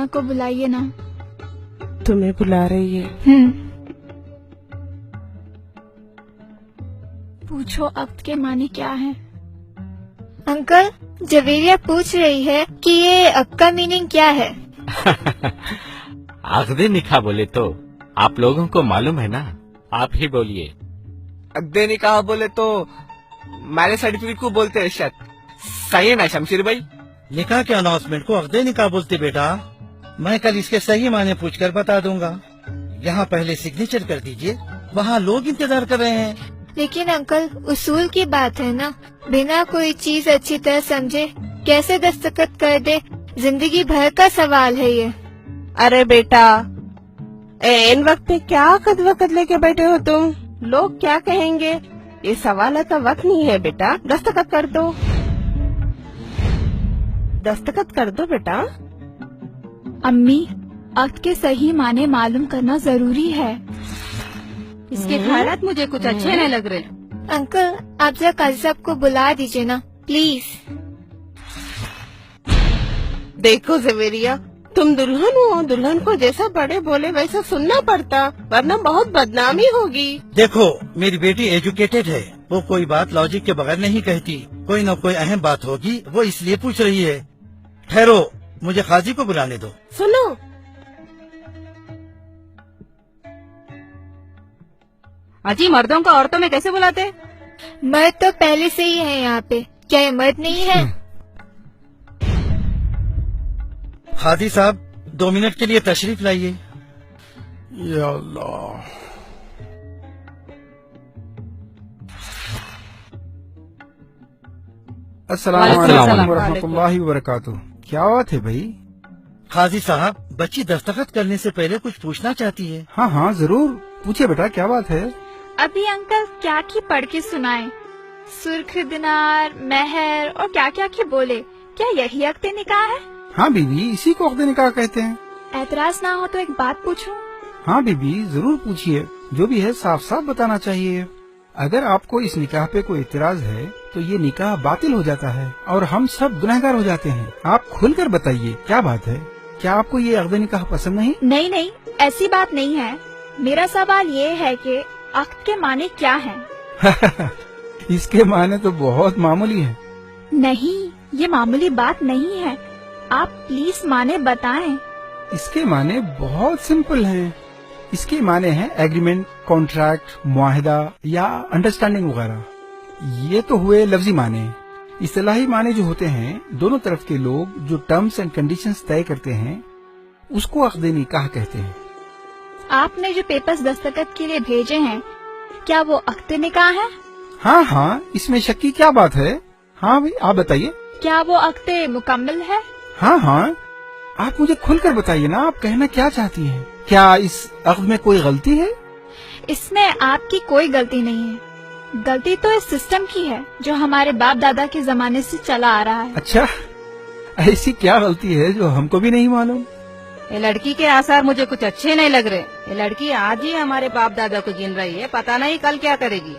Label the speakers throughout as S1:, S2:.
S1: फातिमा को बुलाइए ना।
S2: तुम्हें बुला रही है?
S1: पूछो अक्द के माने क्या है।
S3: अंकल, जवेरिया पूछ रही है कि ये अक्द का मीनिंग क्या है।
S4: अक्दे निकाह बोले तो आप लोगों को मालूम है ना, आप ही बोलिए।
S5: अक्दे निकाह बोले तो मैरिज सर्टिफिकेट को बोलते हैं शायद, सही है ना शमशीर भाई?
S6: निकाह के अनाउंसमेंट को अक्दे निकाह बोलते बेटा। मैं कल इसके सही माने पूछकर बता दूंगा। यहाँ पहले सिग्नेचर कर दीजिए, वहाँ लोग इंतजार कर रहे हैं।
S3: लेकिन अंकल, उसूल की बात है ना, बिना कोई चीज अच्छी तरह समझे कैसे दस्तखत कर दे, जिंदगी भर का सवाल है ये।
S2: अरे बेटा, इन वक्त पे क्या कद वक़्त लेके बैठे हो तुम? लोग क्या कहेंगे, ये सवाल का वक्त नहीं है बेटा। दस्तखत कर दो, दस्तखत कर दो बेटा।
S1: अम्मी, अक्द के सही माने मालूम करना जरूरी है।
S7: इसके ख्यालात मुझे कुछ अच्छे नहीं लग रहे।
S3: अंकल, आप जरा काजी साहब को बुला दीजिए ना प्लीज।
S2: देखो जवेरिया, तुम दुल्हन हो, दुल्हन को जैसा बड़े बोले वैसा सुनना पड़ता, वरना बहुत बदनामी होगी।
S6: देखो, मेरी बेटी एजुकेटेड है, वो कोई बात लॉजिक के बगैर नहीं कहती। कोई न कोई अहम बात होगी, वो इसलिए पूछ रही है। ठहरो, मुझे काजी को बुलाने दो।
S2: सुनो,
S7: अजी मर्दों को औरतों में कैसे बुलाते?
S3: मर्द तो पहले से ही है यहाँ पे, क्या ये मर्द नहीं है?
S6: काजी साहब, 2 मिनट के लिए तशरीफ लाइए।
S8: या अल्लाह, अस्सलाम वालेकुम वरहमतुल्लाहि वबरकातुहू। क्या बात है भाई?
S6: काजी साहब, बच्ची दस्तखत करने से पहले कुछ पूछना चाहती है।
S8: हाँ हाँ जरूर, पूछिए बेटा, क्या बात है?
S1: अभी अंकल क्या की पढ़ के सुनाए, सुर्ख दिनार, मेहर और क्या क्या की बोले। क्या यही अक्द निकाह है?
S8: हाँ बीबी, इसी को अक्द निकाह कहते हैं।
S1: एतराज ना हो तो एक बात पूछूं?
S8: हाँ बीबी, जरूर पूछिए, जो भी है साफ साफ बताना चाहिए। अगर आपको इस निकाह पे कोई इतराज है तो ये निकाह बातिल हो जाता है और हम सब गुनहगार हो जाते हैं। आप खुलकर बताइए, क्या बात है? क्या आपको ये अक्द निकाह पसंद नहीं?
S1: नहीं नहीं, ऐसी बात नहीं है। मेरा सवाल ये है कि अक्द के माने क्या हैं?
S8: इसके माने तो बहुत मामूली है।
S1: नहीं, ये मामूली बात नहीं है, आप प्लीज माने बताएं।
S8: इसके माने बहुत सिंपल हैं। इसके माने हैं एग्रीमेंट, कॉन्ट्रैक्ट, मुआहिदा या अंडरस्टैंडिंग वगैरह। ये तो हुए लफ्जी माने। इस्तिलाही माने जो होते हैं, दोनों तरफ के लोग जो टर्म्स एंड कंडीशंस तय करते हैं, उसको अक्द निकाह कहते हैं।
S1: आपने जो पेपर्स दस्तखत के लिए भेजे हैं, क्या वो अक्द निकाह है?
S8: हाँ हाँ, इसमें शक की क्या बात है? हाँ भाई, आप बताइए।
S1: क्या वो अक्द मुकम्मल है?
S8: हाँ हाँ, आप मुझे खुलकर बताइए ना, आप कहना क्या चाहती हैं? क्या इस अक्द में कोई गलती है?
S1: इसमें आपकी कोई गलती नहीं है। गलती तो इस सिस्टम की है जो हमारे बाप दादा के जमाने से चला आ रहा है।
S8: अच्छा, ऐसी क्या गलती है जो हमको भी नहीं मालूम?
S7: ये लड़की के आसार मुझे कुछ अच्छे नहीं लग रहे। ये लड़की आज ही हमारे बाप दादा को गिन रही है, पता नहीं कल क्या करेगी।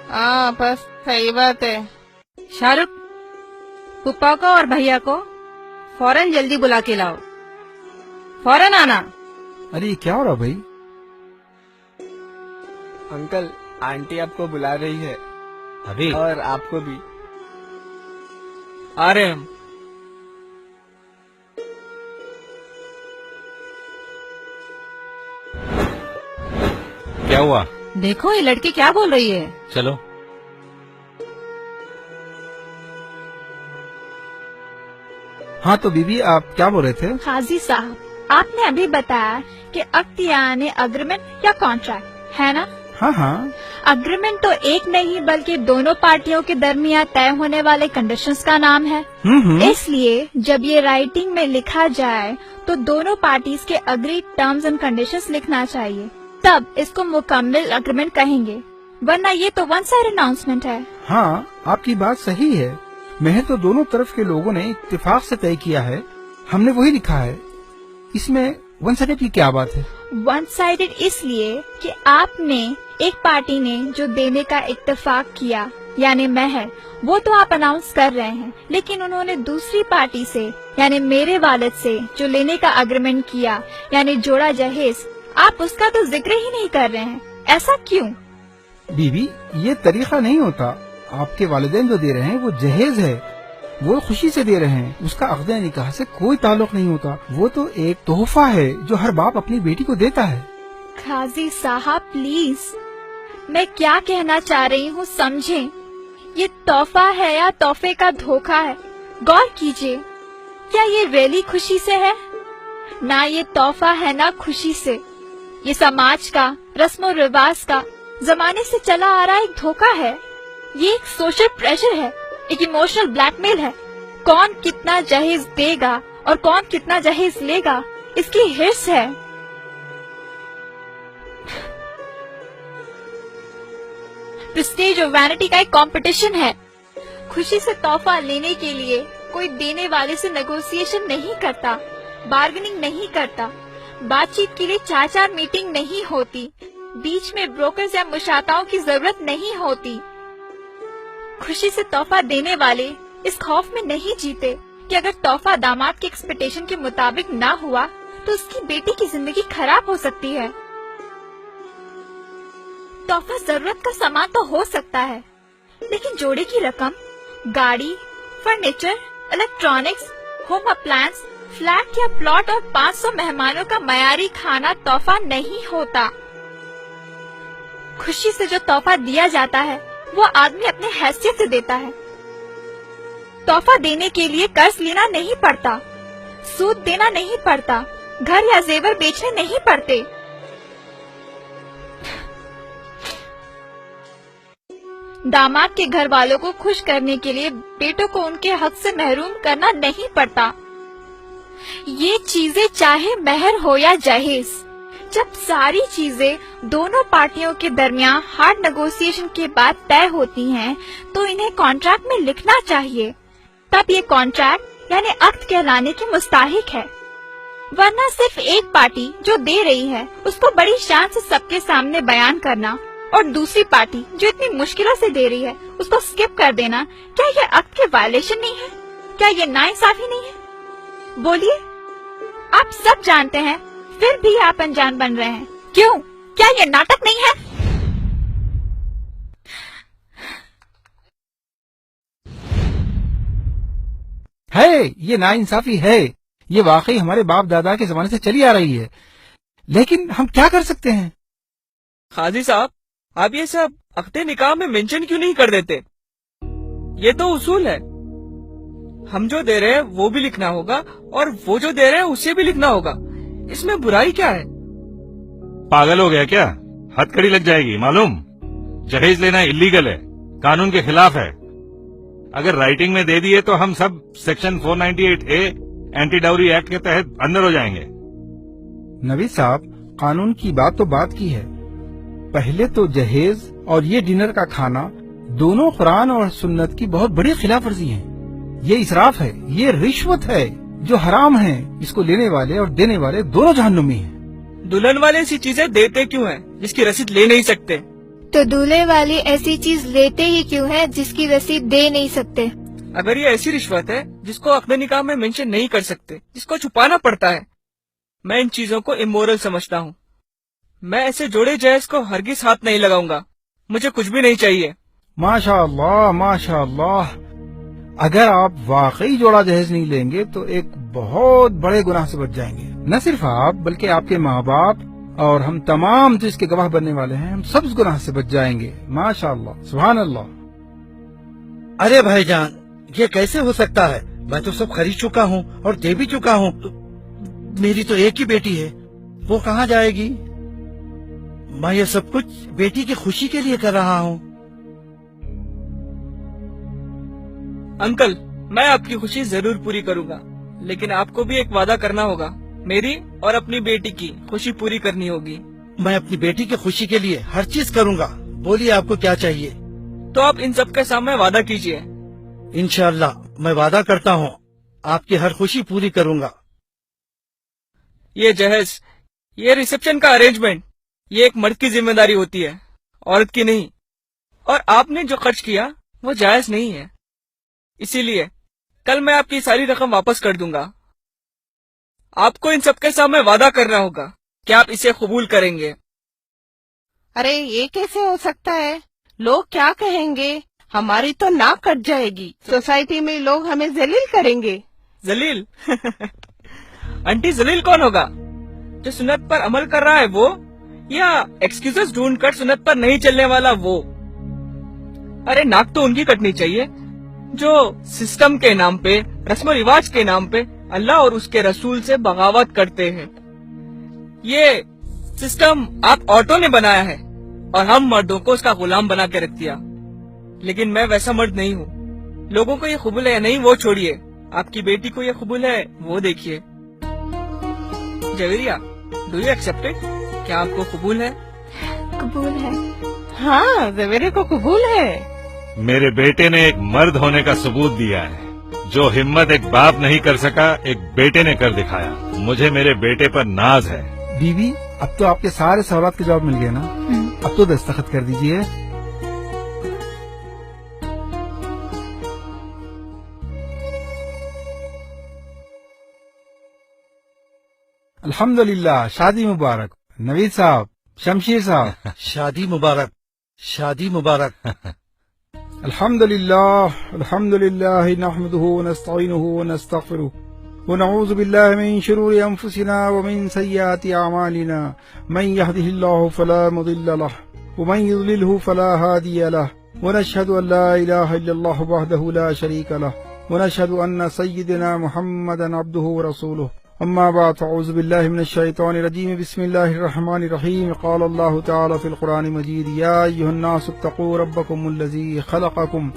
S2: हाँ बस सही बात है।
S7: शाहरुख, पुप्पा को और भैया को फौरन जल्दी बुला के लाओ, फौरन आना।
S8: अरे ये क्या हो रहा भाई?
S5: अंकल, आंटी आपको बुला रही है।
S4: अभी
S5: और आपको भी। आ रहे हम।
S4: क्या हुआ?
S7: देखो ये लड़की क्या बोल रही है।
S4: चलो।
S8: हाँ तो बीबी, आप क्या बोल रहे थे?
S1: काजी साहब, आपने अभी बताया कि अक्द यानी अग्रीमेंट या कॉन्ट्रैक्ट है ना?
S8: हाँ हाँ,
S1: अग्रीमेंट तो एक नहीं बल्कि दोनों पार्टियों के दरमियान तय होने वाले कंडीशंस का नाम है। इसलिए जब ये राइटिंग में लिखा जाए तो दोनों पार्टीज के अग्री टर्म्स एंड कंडीशंस लिखना चाहिए, तब इसको मुकम्मल अग्रीमेंट कहेंगे, वरना ये तो वन साइड अनाउंसमेंट है।
S8: हाँ, आपकी बात सही है। महज तो दोनों तरफ के लोगों ने इत्तेफाक से तय किया है, हमने वही लिखा है। इसमें वन साइडेड की क्या बात है?
S1: वन साइडेड इसलिए कि आपने एक पार्टी ने जो देने का इत्तेफाक किया यानी महर, वो तो आप अनाउंस कर रहे हैं, लेकिन उन्होंने दूसरी पार्टी से यानी मेरे वालिद से जो लेने का एग्रीमेंट किया यानी जोड़ा जहेज, आप उसका तो जिक्र ही नहीं कर रहे हैं। ऐसा क्यों?
S8: बीबी, ये तरीका नहीं होता। आपके वालिदैन जो दे रहे हैं वो जहेज है, वो खुशी से दे रहे हैं, उसका अक़द निकाह से कोई ताल्लुक नहीं होता। वो तो एक तोहफा है जो हर बाप अपनी बेटी को देता है।
S1: काजी साहब प्लीज, मैं क्या कहना चाह रही हूँ समझें। ये तोहफा है या तोहफे का धोखा है, गौर कीजिए। क्या ये रियली खुशी से है? ना ये तोहफा है ना खुशी से। ये समाज का, रस्म और रिवाज का, जमाने से चला आ रहा एक धोखा है। ये एक सोशल प्रेशर है, एक इमोशनल ब्लैकमेल है। कौन कितना जहेज देगा और कौन कितना जहेज लेगा, इसकी हिर्स है। प्रेस्टीज और वैनिटी का एक कंपटीशन है। खुशी से तोहफा लेने के लिए कोई देने वाले से नेगोशिएशन नहीं करता, बार्गेनिंग नहीं करता, बातचीत के लिए 4-4 मीटिंग नहीं होती, बीच में ब्रोकर्स या मुशाताओं की जरूरत नहीं होती। खुशी से तोहफा देने वाले इस खौफ में नहीं जीते कि अगर तोहफा दामाद के एक्सपेक्टेशन के मुताबिक ना हुआ तो उसकी बेटी की जिंदगी खराब हो सकती है। तोहफा जरूरत का सामान तो हो सकता है, लेकिन जोड़े की रकम, गाड़ी, furniture, electronics, home appliance, flat या प्लॉट और 500 मेहमानों का मयारी खाना तोहफा नहीं होता। खुशी से जो तोहफा दिया जाता है वो आदमी अपने हैसियत से देता है। तोहफा देने के लिए कर्ज लेना नहीं पड़ता, सूद देना नहीं पड़ता, घर या जेवर बेचने नहीं पड़ते। दामाद के घर वालों को खुश करने के लिए बेटों को उनके हक से महरूम करना नहीं पड़ता। ये चीजें चाहे महर हो या जहेज, जब सारी चीजें दोनों पार्टियों के दरमियान हार्ड नेगोशिएशन के बाद तय होती हैं, तो इन्हें कॉन्ट्रैक्ट में लिखना चाहिए। तब ये कॉन्ट्रैक्ट यानी अक्द कहलाने के मुस्ताहिक है। वरना सिर्फ एक पार्टी जो दे रही है उसको बड़ी शान से सबके सामने बयान करना और दूसरी पार्टी जो इतनी मुश्किलों से दे रही है उसको स्किप कर देना, क्या ये अक्द के वायलेशन नहीं है? क्या ये नाइंसाफी नहीं है? बोलिए, आप सब जानते हैं फिर भी आप अनजान बन रहे हैं। क्यों? क्या ये नाटक नहीं है?
S8: ये नाइंसाफी है। ये वाकई हमारे बाप दादा के जमाने से चली आ रही है, लेकिन हम क्या कर सकते हैं?
S5: काजी साहब, आप ये सब अक़्दे निकाह में मेंशन क्यों नहीं कर देते? ये तो उसूल है। हम जो दे रहे हैं वो भी लिखना होगा और वो जो दे रहे हैं उसे भी लिखना होगा। इसमें बुराई क्या है?
S9: पागल हो गया क्या? हथकड़ी लग जाएगी मालूम। जहेज लेना इलीगल है, कानून के खिलाफ है। अगर राइटिंग में दे दिए तो हम sub section 498A anti dowry act के तहत अंदर हो जाएंगे।
S8: नबी साहब, कानून की बात तो बात की है। पहले तो जहेज और ये डिनर का खाना दोनों कुरान और सुन्नत की बहुत बड़ी खिलाफ वर्जी है। ये इसराफ है, ये रिश्वत है जो हराम है। इसको लेने वाले और देने वाले दोनों जहन्नुमी हैं।
S5: दुल्हन वाले ऐसी चीजें देते क्यों हैं जिसकी रसीद ले नहीं सकते?
S3: तो दूल्हे वाले ऐसी चीज लेते ही क्यों है जिसकी रसीद दे नहीं सकते?
S5: अगर ये ऐसी रिश्वत है जिसको अक़्दे निकाह में मेंशन नहीं कर सकते, जिसको छुपाना पड़ता है, मैं इन चीजों को इमोरल समझता हूँ। मैं ऐसे जोड़े जहेज को हरगिज हाथ नहीं लगाऊंगा। मुझे कुछ भी नहीं चाहिए।
S8: माशाअल्लाह, माशाअल्लाह। अगर आप वाकई जोड़ा जहेज नहीं लेंगे तो एक बहुत बड़े गुनाह से बच जाएंगे। न सिर्फ आप बल्कि आपके माँ बाप और हम तमाम जो इसके गवाह बनने वाले हैं, हम सब इस गुनाह से बच जाएंगे। माशाअल्लाह, सुभान अल्लाह।
S6: अरे भाईजान, ये कैसे हो सकता है? मैं तो सब खरीद चुका हूँ और दे भी चुका हूँ। मेरी तो एक ही बेटी है, वो कहाँ जाएगी? मैं ये सब कुछ बेटी की खुशी के लिए कर रहा हूँ।
S5: अंकल, मैं आपकी खुशी जरूर पूरी करूंगा, लेकिन आपको भी एक वादा करना होगा। मेरी और अपनी बेटी की खुशी पूरी करनी होगी।
S6: मैं अपनी बेटी की खुशी के लिए हर चीज करूँगा। बोलिए, आपको क्या चाहिए?
S5: तो आप इन सब के सामने वादा कीजिए।
S6: इंशाअल्लाह मैं वादा करता हूँ आपकी हर खुशी पूरी करूँगा।
S5: ये जहेज, ये रिसेप्शन का अरेंजमेंट, ये एक मर्द की जिम्मेदारी होती है عورت کی نہیں. اور آپ نے جو خرچ کیا وہ جائز نہیں ہے. اسی لیے کل میں آپ کی ساری رقم واپس کر دوں گا. آپ کو ان سب کے سامنے وعدہ کرنا ہوگا کہ آپ اسے قبول کریں گے.
S2: ارے یہ کیسے ہو سکتا ہے؟ لوگ کیا کہیں گے؟ ہماری تو ناک کٹ جائے گی. سوسائٹی میں لوگ ہمیں ذلیل کریں گے.
S5: ذلیل؟ آنٹی ذلیل کون ہوگا؟ جو سنت پر عمل کر رہا ہے وہ، یا ایکسکیوزز ڈھونڈ کر سنت پر نہیں چلنے والا وہ؟ ارے ناک تو ان کی کٹنی چاہیے جو سسٹم کے نام پہ، رسم و رواج کے نام پہ اللہ اور اس کے رسول سے بغاوت کرتے ہیں. یہ سسٹم آپ عورتوں نے بنایا ہے اور ہم مردوں کو اس کا غلام بنا کے رکھ دیا. لیکن میں ویسا مرد نہیں ہوں. لوگوں کو یہ قبول ہے یا نہیں وہ چھوڑیے، آپ کی بیٹی کو یہ قبول ہے وہ دیکھیے. Javeria, do you accept it? کیا آپ کو قبول ہے؟
S1: قبول ہے.
S2: ہاں زویرے کو قبول ہے.
S9: میرے بیٹے نے ایک مرد ہونے کا ثبوت دیا ہے. جو ہمت ایک باپ نہیں کر سکا ایک بیٹے نے کر دکھایا. مجھے میرے بیٹے پر ناز ہے.
S8: بیوی اب تو آپ کے سارے سوالات کے جواب مل گئے نا؟ اب تو دستخط کر دیجئے. الحمدللہ، شادی مبارک. نوید صاحب، شمشیر صاحب،
S6: شادی مبارک، شادی مبارک.
S8: الحمدللہ الحمدللہ نحمده ونستعینه ونستغفره ونعوذ باللہ من شرور انفسنا ومن سیئات اعمالنا من يهده الله فلا مضل له ومن يضلله فلا هادي له ونشهد ان لا اله الا الله وحده لا شريك له ونشهد ان سيدنا محمدا عبده ورسوله. اما بعد، فاعوذ باللہ من الشیطان الرجیم. بسم اللہ الرحمن الرحیم. قال اللہ تعالی فی القرآن المجید: یا ایھا الناس اتقوا ربکم الذی خلقکم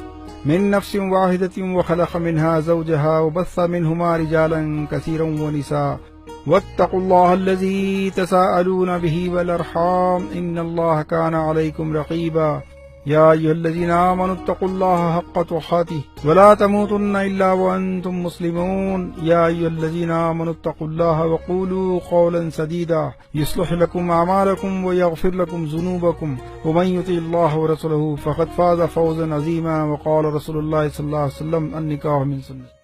S8: من نفس واحدۃ وخلق منها زوجها وبث منهما رجالا کثیرا ونساء واتقوا اللہ الذی تساءلون به والارحام ان اللہ کان علیکم رقیبا. یا ایھا الذین آمنوا اتقوا اللہ حق تقاته ولا تموتن الا وانتم مسلمون. یا ایھا الذین آمنوا اتقوا اللہ وقولوا قولا سدیدا یصلح لکم اعمالکم ویغفر لکم ذنوبکم ومن یطع اللہ ورسولہ فقد فاز فوزا عظیما. وقال رسول اللہ صلی اللہ علیہ وسلم: النکاح من سنت.